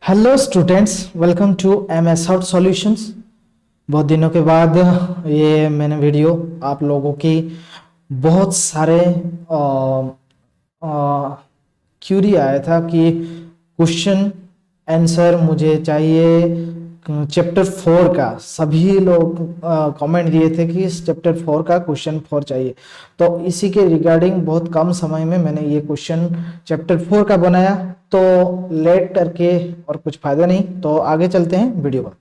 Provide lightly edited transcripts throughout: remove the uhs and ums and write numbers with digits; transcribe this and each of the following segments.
Hello students, welcome to MS Hub solutions. बहुत दिनों के बाद ये मैंने वीडियो आप लोगों की बहुत सारे क्यूरी आया था कि क्वेश्चन आंसर मुझे चाहिए चैप्टर 4 का। सभी लोग कमेंट दिए थे कि इस चैप्टर 4 का क्वेश्चन 4 चाहिए, तो इसी के रिगार्डिंग बहुत कम समय में मैंने ये क्वेश्चन चैप्टर 4 का बनाया। तो लेट करके और कुछ फायदा नहीं, तो आगे चलते हैं वीडियो पर।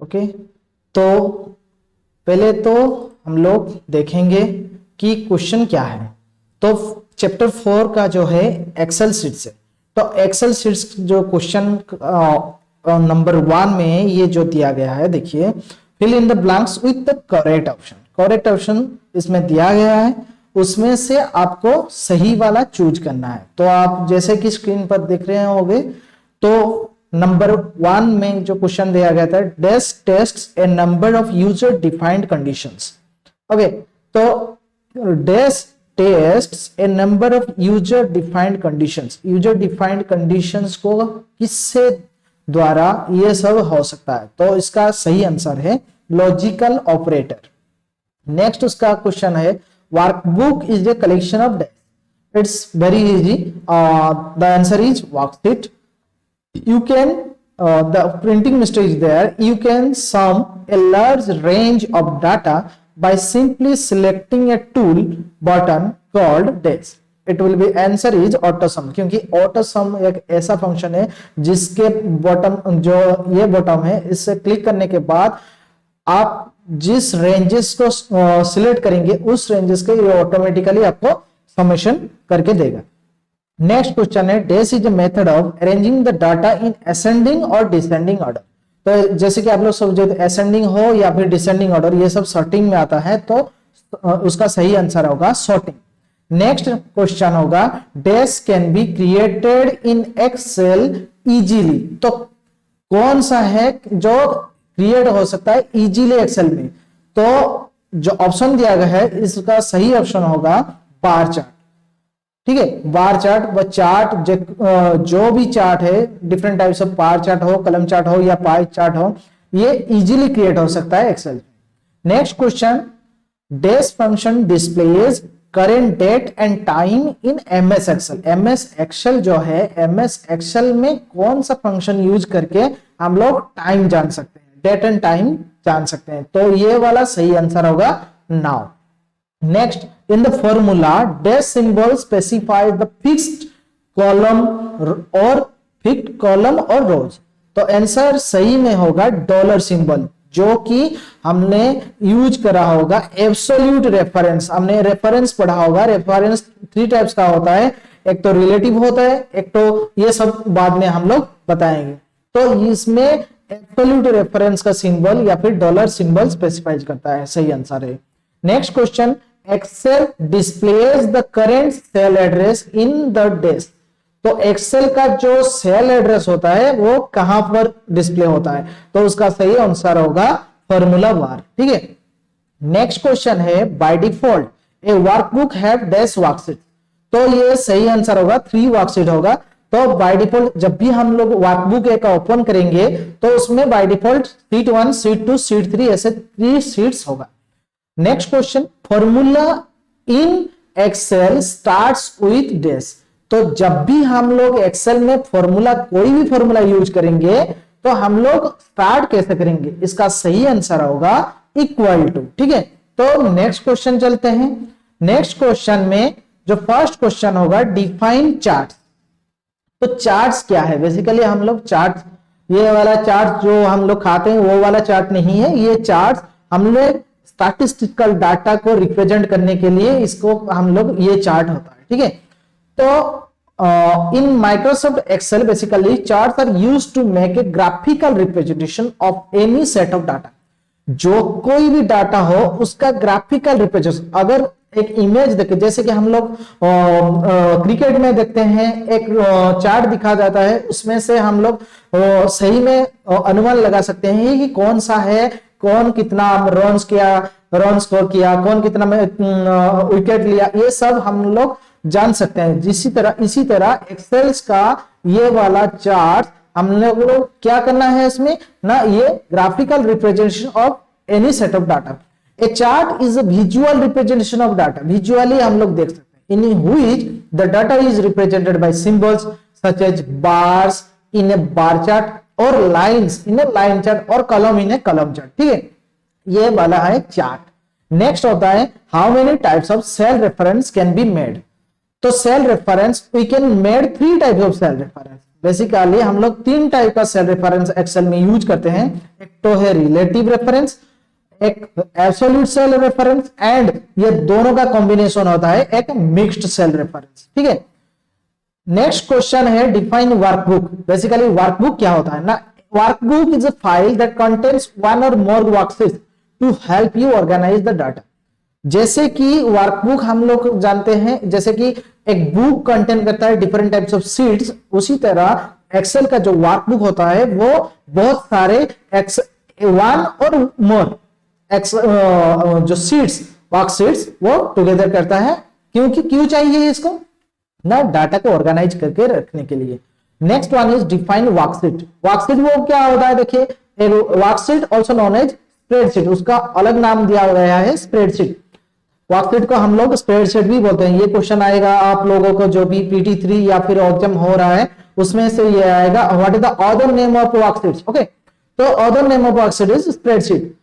ओके, तो पहले तो हम लोग देखेंगे कि क्वेश्चन क्या है। तो चैप्टर 4 का जो है एक्सेल शीट से, तो एक्सेल शीट्स जो क्वेश्चन नंबर 1 में ये जो दिया गया है, देखिए, fill in the blanks with the correct option. Correct option इसमें दिया गया है, उसमें से आपको सही वाला चूज करना है। तो आप जैसे कि स्क्रीन पर देख रहे होंगे, तो नंबर 1 में जो क्वेश्चन दिया गया था, dash test a number of user defined conditions. Okay, तो dash test a number of user defined conditions. User defined conditions को किससे द्वारा ये सब हो सकता है, तो इसका सही आंसर है लॉजिकल ऑपरेटर। नेक्स्ट उसका क्वेश्चन है, workbook is a collection of dash. It's very easy, the answer is worksheet. You can the printing mistake is there. You can sum a large range of data by simply selecting a tool button called dash. It will be answer is AutoSum, क्योंकि AutoSum एक ऐसा function है जिसके button, जो ये button है, इससे click करने के बाद आप जिस रेंजेस को सिलेक्ट करेंगे उस रेंजेस के ये ऑटोमेटिकली आपको समेशन करके देगा। नेक्स्ट क्वेश्चन है, dash is a method of arranging the data in ascending और डिसेंडिंग ऑर्डर। तो जैसे कि आप लोग समझे, असेंडिंग हो या फिर डिसेंडिंग ऑर्डर, ये सब सॉर्टिंग में आता है, तो उसका सही आंसर होगा सॉर्टिंग। नेक्स्ट क्वेश्चन होगा, dash can be created in Excel easily. तो कौन सा है जो क्रिएट हो सकता है इजीली एक्सेल में? तो जो ऑप्शन दिया गया है, इसका सही ऑप्शन होगा बार चार्ट। ठीक है, बार चार्ट व चार्ट, जो भी चार्ट है, different types of bar chart हो, कलम चार्ट हो या पाई चार्ट हो, ये इजीली क्रिएट हो सकता है Excel. Next question, dash function displays current date and time in MS Excel. MS Excel जो है, MS एक्सेल में कौन सा फंक्शन यूज करके हम लोग टाइम जान सकते हैं, डेट एंड टाइम जान सकते हैं? तो ये वाला सही आंसर होगा now. Next, in the formula, dash symbol specifies the fixed column or rows. तो आंसर सही में होगा डॉलर सिंबल, जो कि हमने यूज करा होगा एब्सोल्यूट रेफरेंस। हमने रेफरेंस पढ़ा होगा। रेफरेंस 3 टाइप्स का होता है, एक तो रिलेटिव होता है, एक तो ये सब बाद में हम लोग बताएंगे। तो इसमें एब्सोल्यूट रेफरेंस का सिंबल या फिर डॉलर सिंबल स्पेसिफाई करता है, सही आंसर है। Next question, Excel displays the current cell address in the desk. तो एक्सेल का जो सेल एड्रेस होता है वो कहां पर डिस्प्ले होता है? तो उसका सही आंसर होगा फॉर्मूला बार। ठीक है। नेक्स्ट क्वेश्चन है, by default A workbook have dash worksheet. तो ये सही आंसर होगा 3 वर्कशीट होगा। तो बाय डिफॉल्ट जब भी हम लोग वर्कबुक एक ओपन करेंगे तो उसमें by default sheet 1, sheet 2, sheet 3 ऐसे 3 शीट्स होगा। Next question, formula in Excel starts with dash. तो जब भी हम लोग एक्सेल में फॉर्मूला, कोई भी फॉर्मूला यूज करेंगे, तो हम लोग स्टार्ट कैसे करेंगे? इसका सही आंसर होगा इक्वल टू। ठीक है, तो नेक्स्ट क्वेश्चन चलते हैं। नेक्स्ट क्वेश्चन में जो फर्स्ट क्वेश्चन होगा, डिफाइन चार्ट। तो चार्ट्स क्या है? बेसिकली हम लोग चार्ट, ये वाला चार्ट जो हम लोग खाते हैं वो वाला चार्ट नहीं है। ये चार्ट हमने स्टैटिस्टिकल डाटा को रिप्रेजेंट करने के लिए इसको हम लोग, ये चार्ट होता है। ठीक है, तो in Microsoft Excel basically charts are used to make a graphical representation of any set of data. जो कोई भी डाटा हो उसका ग्राफिकल रिप्रेजेंटेशन। अगर एक इमेज देखे, जैसे कि हम लोग क्रिकेट में देखते हैं एक चार्ट दिखा जाता है, उसमें से हम लोग सही में अनुमान लगा सकते हैं कि कौन सा है, कौन कितना रन स्कोर किया, कौन कितना विकेट लिया, ये सब हम लोग जान सकते हैं। इसी तरह एक्सेल्स का ये वाला चार्ट हम लोग क्या करना है इसमें ना, ये graphical representation of any set of data. A chart is a visual representation of data, visually हम लोग देख सकते हैं, in which the data is represented by symbols such as bars in a bar chart और lines in a line chart और column in a column chart. ठीक है, ये वाला है चार्ट। नेक्स्ट होता है how many types of cell reference can be made. तो cell reference we can made 3 types of cell reference. Basically हम लोग 3 टाइप का सेल रेफरेंस एक्सेल में यूज करते हैं। एक तो है रिलेटिव रेफरेंस, एक एब्सोल्यूट सेल रेफरेंस, एंड ये दोनों का कॉम्बिनेशन होता है एक मिक्स्ड सेल रेफरेंस। ठीक है, नेक्स्ट क्वेश्चन है डिफाइन वर्कबुक। बेसिकली वर्कबुक क्या होता है ना, workbook is a file that contains one or more worksheets to help you organise the data. जैसे कि वर्कबुक हम लोग जानते हैं, जैसे कि एक बुक कंटेन करता है डिफरेंट टाइप्स ऑफ शीट्स, उसी तरह एक्सेल का जो वर्कबुक होता है वो बहुत सारे वन और मोर जो शीट्स वर्कशीट्स वो टुगेदर करता है। क्यों चाहिए इसको ना, डाटा को ऑर्गेनाइज करके रखने के लिए। Next one is define worksheet. Worksheet वो क्या होता है, देखिए worksheet also known as spreadsheet, उसका अलग नाम दिया गया है स्प्रेडशीट। वर्कशीट को हम लोग स्प्रेडशीट भी बोलते हैं। ये क्वेश्चन आएगा आप लोगों को जो भी PT3 या फिर एग्जाम हो रहा है उसमें से ये आएगा, what is the other name of worksheet. Okay, तो other name of worksheet is spreadsheet.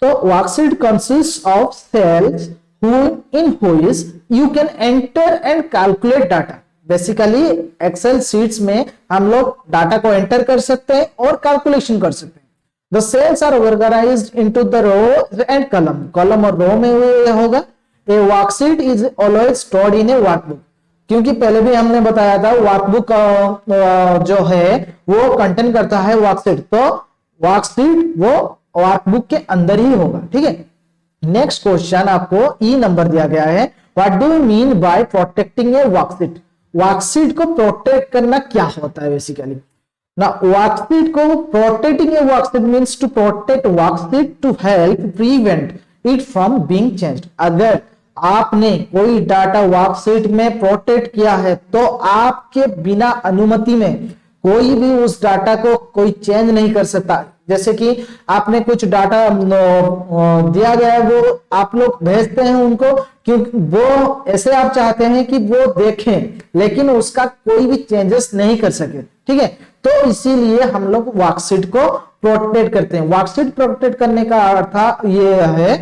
तो worksheet consist of cells in which you can enter and calculate data। Basically Excel sheets में हम लोग डाटा को एंटर कर सकते हैं और कैलकुलेशन कर सकते हैं। The cells are organized into the row and column। Column और रो में ये होगा। A worksheet is always stored in a workbook। क्योंकि पहले भी हमने बताया था वर्कबुक जो है वो कंटेन करता है वर्कशीट, तो वर्कशीट वो वर्कबुक के अंदर ही होगा। ठीक है, नेक्स्ट क्वेश्चन आपको ई नंबर दिया गया है, what do you mean by protecting a worksheet. Worksheet को प्रोटेक्ट करना क्या होता है बेसिकली ना, वर्कशीट को protecting a worksheet means to protect worksheet to help prevent it from being changed. अगर आपने कोई डाटा वर्कशीट में प्रोटेक्ट किया है तो आपके बिना अनुमति में कोई भी उस डाटा को कोई चेंज नहीं कर सकता। जैसे कि आपने कुछ डाटा दिया गया है, वो आप लोग भेजते हैं उनको, क्योंकि वो ऐसे आप चाहते हैं कि वो देखें लेकिन उसका कोई भी चेंजेस नहीं कर सके। ठीक है, तो इसीलिए हम लोग वर्कशीट को प्रोटेक्ट करते हैं। वर्कशीट प्रोटेक्ट करने का अर्थ ये है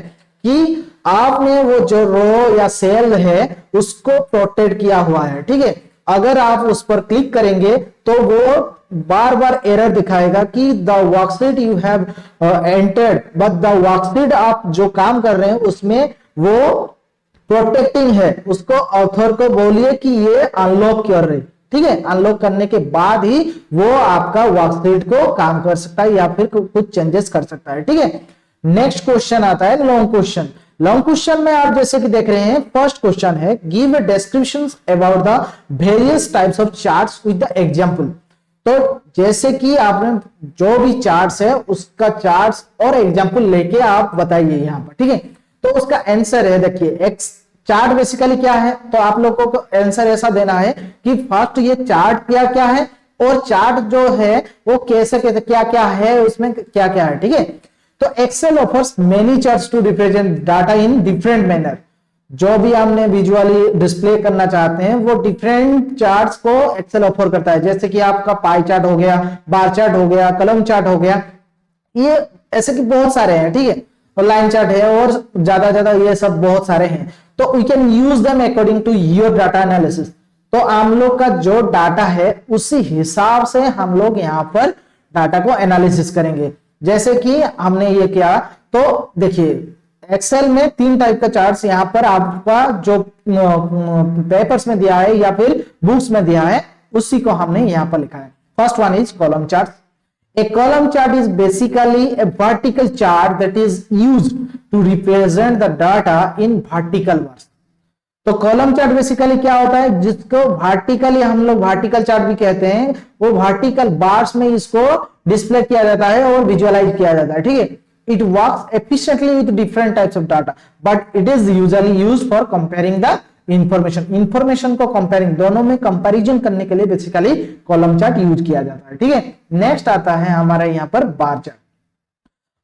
कि आपने वो जो रो या सेल है उसको प्रोटेक्ट किया हुआ है। ठीक है, अगर आप उस पर क्लिक करेंगे तो वो बार बार एरर दिखाएगा कि the worksheet you have entered, but the worksheet आप जो काम कर रहे हैं उसमें वो प्रोटेक्टिंग है। उसको ऑथर को बोलिए कि ये अनलॉक कर रहे। ठीक है, अनलॉक करने के बाद ही वो आपका वर्कशीट को काम कर सकता है या फिर कुछ चेंजेस कर सकता है। ठीक है, नेक्स्ट क्वेश्चन आता है लॉन्ग क्वेश्चन। लॉन्ग क्वेश्चन में आप जैसे कि देख रहे हैं, फर्स्ट क्वेश्चन है give a descriptions about the various types of charts with the example. तो जैसे कि आपने जो भी चार्ट्स है उसका चार्ट्स और एग्जांपल लेके आप बताइए यहाँ पर। ठीक है, तो उसका आंसर है, देखिए एक्स चार्ट बेसिकली क्या है, तो आप लोगों को आंसर ऐसा देना है कि फर्स्ट ये चार्ट क्या क्या है और चार्ट जो है वो कैसे कैसे क्या क्या है, उसमें क्या क्या है। ठीक है, तो Excel offers many charts to represent data in different manner. जो भी हमने विजुअली डिस्प्ले करना चाहते हैं वो डिफरेंट चार्ट्स को एक्सेल ऑफर करता है। जैसे कि आपका पाई चार्ट हो गया, बार चार्ट हो गया, कॉलम चार्ट हो गया, ये ऐसे कि बहुत सारे हैं। ठीक है, और लाइन चार्ट है और ज्यादा ये सब बहुत सारे हैं। तो we can use them according to your data analysis. तो हम लोग का जो डाटा है उसी हिसाब से हम लोग यहाँ पर डाटा को एनालिसिस करेंगे। जैसे कि हमने ये किया, तो देखिए एक्सेल में 3 टाइप का चार्ट्स यहाँ पर आपका जो पेपर्स में दिया है या फिर बुक्स में दिया है उसी को हमने यहाँ पर लिखा है। First one is column chart. A column chart is basically a vertical chart that is used to represent the data in vertical bars। तो कॉलम चार्ट बेसिकली क्या होता है, जिसको वर्टिकली हम लोग वर्टिकल चार्ट भी कहते हैं, वो वर्टिकल बार्स में इसको डिस्प्ले किया जाता है और विजुअलाइज किया जाता है, ठीक है। It works efficiently with different types of data, but it is usually used for comparing the information को कंपेयरिंग, दोनों में कंपैरिजन करने के लिए बेसिकली कॉलम चार्ट यूज किया जाता है, ठीक है। नेक्स्ट आता है हमारा यहाँ पर bar chart.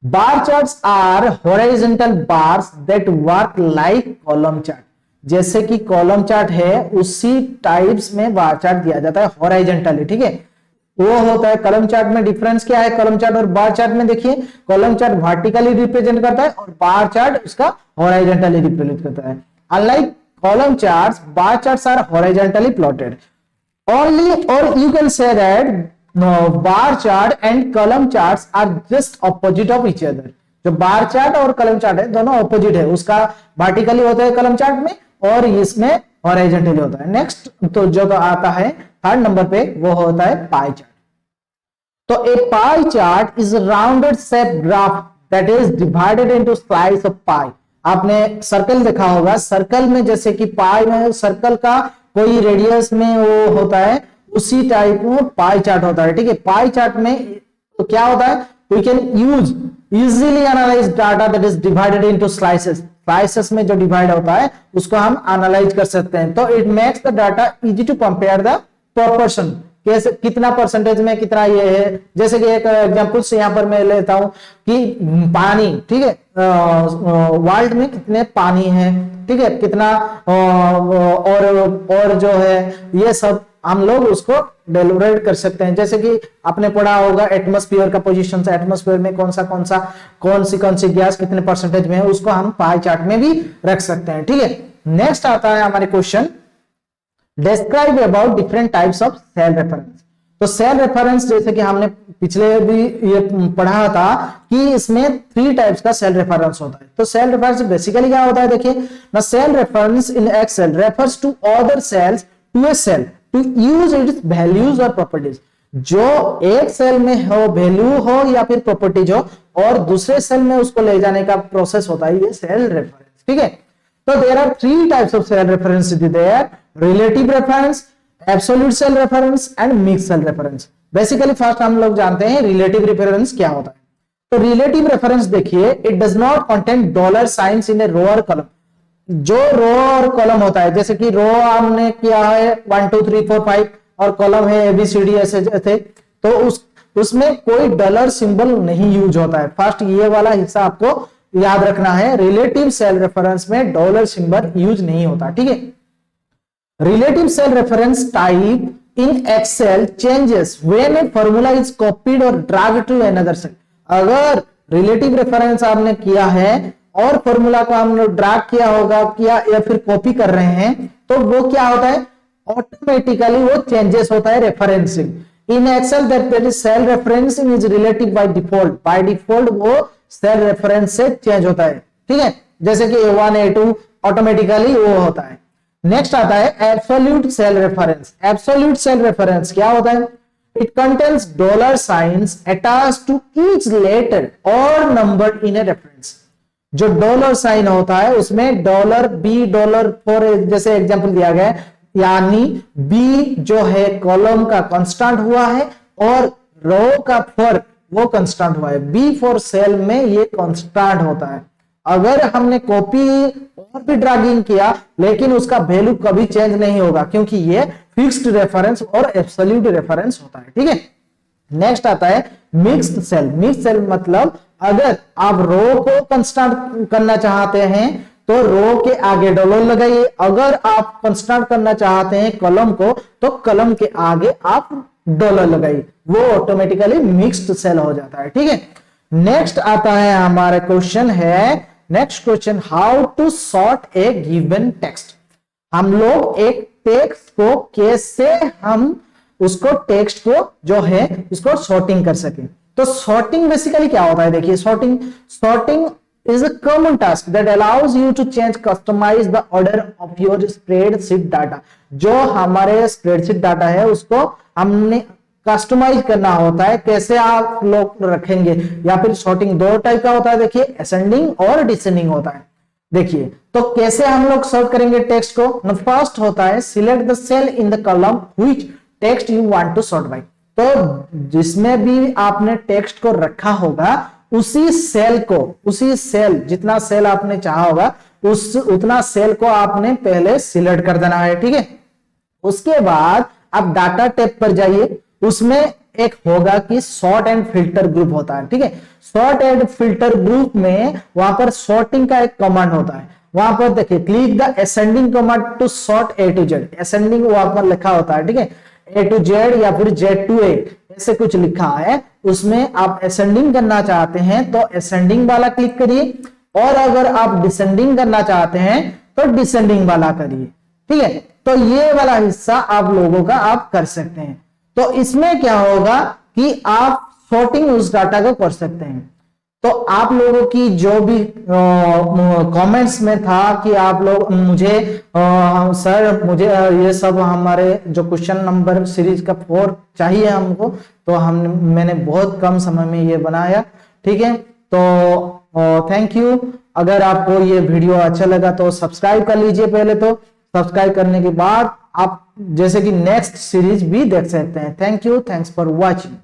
Bar charts are horizontal bars that work like column chart. जैसे कि कॉलम चार्ट है उसी टाइप्स में बार चार्ट दिया जाता है हॉरिजॉन्टली, ठीक है। वो होता है कॉलम चार्ट में डिफरेंस क्या है कॉलम चार्ट और बार चार्ट में, देखिए कॉलम चार्ट वर्टिकली रिप्रेजेंट करता है और बार चार्ट उसका हॉरिजॉन्टली रिप्रेजेंट करता है। Unlike column charts, bar charts are horizontally plotted only, or you can say that no, bar chart and column charts are just opposite of each other। जो बार chart और column chart है दोनों opposite है, उसका vertically होता है column chart में और इसमें हॉरिजॉन्टली होता है। नेक्स्ट तो जो आता है थर्ड नंबर पे वो होता है पाई चार्ट। तो a pie chart is rounded shape graph that is divided into slice of pie. आपने सर्कल देखा होगा, सर्कल में जैसे कि पाई में सर्कल का कोई रेडियस में वो होता है, उसी टाइप में पाई चार्ट होता है, ठीक है। पाई चार्ट में तो क्या होता है, we can use easily analyze data that is divided into slices. Slices में जो डिवाइड होता है उसको हम एनालाइज कर सकते हैं। तो it makes the data easy to compare the proportion, कैसे कितना परसेंटेज में कितना ये है। जैसे कि एक एग्जांपल से यहाँ पर मैं लेता हूं कि पानी, ठीक है, वर्ल्ड में कितने पानी है, ठीक है, कितना और जो है ये सब हम लोग उसको डेलिब्रेट कर सकते हैं। जैसे कि आपने पढ़ा होगा एटमॉस्फेयर का पोजीशन से, एटमॉस्फेयर में कौन सी गैस कितने परसेंटेज में है, उसको हम पाई चार्ट में भी रख सकते हैं, ठीक है। नेक्स्ट आता है हमारे question, describe about different types of cell reference. तो सेल रेफरेंस जैसे कि हमने पिछले भी ये पढ़ा था कि इसमें 3 टाइप्स का सेल रेफरेंस होता है। तो सेल रेफरेंस बेसिकली क्या होता है, देखिए ना, cell reference in Excel refers to other cells to a cell to use its values और प्रॉपर्टीज। जो एक सेल में हो वैल्यू हो या फिर प्रॉपर्टीज हो और दूसरे सेल में उसको ले जाने का प्रोसेस होता है, ये सेल रेफरेंस, ठीक है। So there are 3 types of cell reference there: relative reference, absolute cell reference and mixed cell reference। Basically first हम लोग जानते हैं रिलेटिव रेफरेंस क्या होता है। तो रिलेटिव रेफरेंस देखिए, it does not contain dollar signs in a row or column. जो रो और कॉलम होता है, जैसे कि रो हमने किया है 1 2 3 4 5 और कॉलम है ABCD ऐसे थे, तो उसमें कोई डॉलर सिंबल नहीं यूज होता है। फर्स्ट ये वाला हिस्सा आपको याद रखना है, रिलेटिव सेल रेफरेंस में डॉलर सिंबल यूज नहीं होता, ठीक है। Relative cell reference type in Excel changes when a formula is copied और ड्रैग्ड टू अनदर सेल। अगर रिलेटिव रेफरेंस आपने किया है और फॉर्मूला को हमने ड्रैग किया होगा या फिर कॉपी कर रहे हैं, तो वो क्या होता है, ऑटोमेटिकली वो चेंजेस होता है referencing. In Excel that is cell referencing is relative by default वो सेल रेफरेंस से चेंज होता है, ठीक है। जैसे कि A1 A2 ऑटोमेटिकली वो होता है। नेक्स्ट आता है absolute cell reference. Absolute cell reference क्या होता है, it contains dollar signs attached to each letter और नंबर इन ए रेफरेंस। जो डॉलर साइन होता है उसमें $B $4 जैसे एग्जांपल दिया गया है, यानी B जो है कॉलम का कांस्टेंट हुआ है और रो का फॉर वो कांस्टेंट हुआ है। B फॉर सेल में ये कांस्टेंट होता है। अगर हमने कॉपी और भी ड्रैगिंग किया लेकिन उसका वैल्यू कभी चेंज नहीं होगा, क्योंकि ये फिक्स्ड रेफरेंस और एब्सोल्यूट रेफरेंस होता है, ठीक है। नेक्स्ट आता है मिक्स्ड सेल। मिक्स्ड सेल मतलब अगर आप रो को कांस्टेंट करना चाहते हैं तो रो के आगे डॉलर लगाइए, अगर आप कांस्टेंट करना चाहते हैं कॉलम को तो कॉलम के आगे आप डॉलर लगाइए, वो ऑटोमेटिकली मिक्स्ड सेल हो जाता है, ठीक है। नेक्स्ट आता है हमारा क्वेश्चन है, next question, how to sort a given text. हम लोग एक टेक्स्ट को कैसे हम उसको टेक्स्ट को जो है उसको सॉर्टिंग कर सके। तो सॉर्टिंग बेसिकली क्या होता है, देखिए sorting is a common task that allows you to change, customize the order of your spreadsheet data। जो हमारे स्प्रेडशीट डाटा है उसको हमने कस्टमाइज करना होता है, कैसे आप लोग रखेंगे। या फिर सॉर्टिंग 2 टाइप का होता है, देखिए असेंडिंग और डिसेंडिंग होता है। देखिए तो कैसे हम लोग सॉर्ट करेंगे टेक्स्ट को। फर्स्ट होता है select the cell in the column which text you want to sort by. तो जिसमें भी आपने टेक्स्ट को रखा होगा उसी सेल जितना सेल आपने चाहा होगा उतना सेल को आपने पहले सिलेक्ट कर देना है, ठीक है। उसके बाद आप डाटा टैब पर जाइए, उसमें एक होगा कि सॉर्ट एंड फिल्टर ग्रुप होता है, ठीक है। सॉर्ट एंड फिल्टर ग्रुप में वहां पर सॉर्टिंग का एक कमांड होता है। वहां पर देखिए click the ascending command to sort A to Z. Ascending वहां पर लिखा होता है, ठीक है, ए टू जेड या फिर जेड टू ए ऐसे कुछ लिखा है। उसमें आप असेंडिंग करना चाहते हैं तो असेंडिंग वाला क्लिक करिए, और अगर आप डिसेंडिंग करना चाहते हैं तो डिसेंडिंग वाला करिए, ठीक है। तो ये वाला हिस्सा आप लोगों का आप कर सकते हैं। तो इसमें क्या होगा कि आप सॉर्टिंग उस डाटा को कर सकते हैं। तो आप लोगों की जो भी कमेंट्स में था कि आप लोग मुझे सर मुझे ये सब हमारे जो क्वेश्चन नंबर सीरीज का 4 चाहिए हमको, तो मैंने बहुत कम समय में ये बनाया, ठीक है। तो थैंक यू। अगर आपको ये वीडियो अच्छा लगा तो सब्सक्राइब कर लीजिए पहले। तो सब्सक्राइब करने के बाद आप जैसे कि नेक्स्ट सीरीज भी देख सकते हैं। Thank you, thanks for watching.